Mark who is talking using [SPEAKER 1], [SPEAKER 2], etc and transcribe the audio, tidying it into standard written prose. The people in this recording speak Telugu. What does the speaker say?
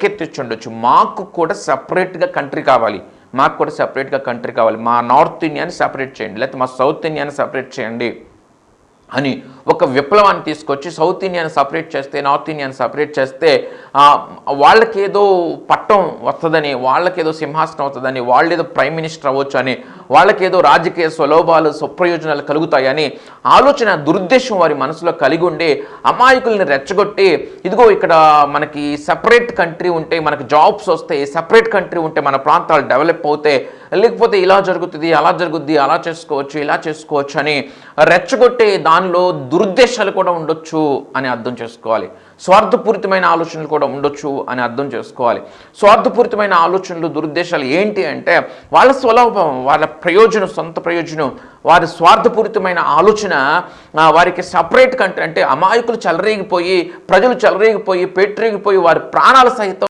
[SPEAKER 1] ఎత్తిచ్చుండొచ్చు, మాకు కూడా సపరేట్గా కంట్రీ కావాలి, మాకు కూడా సపరేట్గా కంట్రీ కావాలి, మా నార్త్ ఇండియాని సపరేట్ చేయండి, లేకపోతే మా సౌత్ ఇండియాని సపరేట్ చేయండి అని ఒక విప్లవాన్ని తీసుకొచ్చి సౌత్ ఇండియాని సపరేట్ చేస్తే, నార్త్ ఇండియాని సపరేట్ చేస్తే వాళ్ళకేదో పట్టం వస్తుందని, వాళ్ళకేదో సింహాసనం వస్తుందని, వాళ్ళేదో ప్రైమ్ మినిస్టర్ అవ్వచ్చు అని, వాళ్ళకేదో రాజకీయ స్వలోభాలు స్వప్రయోజనాలు కలుగుతాయని ఆలోచన, దురుద్దేశం వారి మనసులో కలిగి ఉండి అమాయకుల్ని రెచ్చగొట్టి, ఇదిగో ఇక్కడ మనకి సపరేట్ కంట్రీ ఉంటే మనకి జాబ్స్ వస్తాయి, సపరేట్ కంట్రీ ఉంటే మన ప్రాంతాలు డెవలప్ అవుతాయి, లేకపోతే ఇలా జరుగుతుంది, అలా జరుగుద్ది, అలా చేసుకోవచ్చు, ఇలా చేసుకోవచ్చు అని రెచ్చగొట్టే దానిలో దురుద్దేశాలు కూడా ఉండొచ్చు అని అర్థం చేసుకోవాలి. స్వార్థపూరితమైన ఆలోచనలు కూడా ఉండొచ్చు అని అర్థం చేసుకోవాలి. స్వార్థపూరితమైన ఆలోచనలు, దురుద్దేశాలు ఏంటి అంటే వాళ్ళ స్వలాభం, వాళ్ళ ప్రయోజనం, సొంత ప్రయోజనం, వారి స్వార్థపూరితమైన ఆలోచన, వారికి సపరేట్ కంట్రీ అంటే అమాయకులు చెలరేగిపోయి, ప్రజలు చెలరేగిపోయి, పేటరేగిపోయి వారి ప్రాణాల సహితం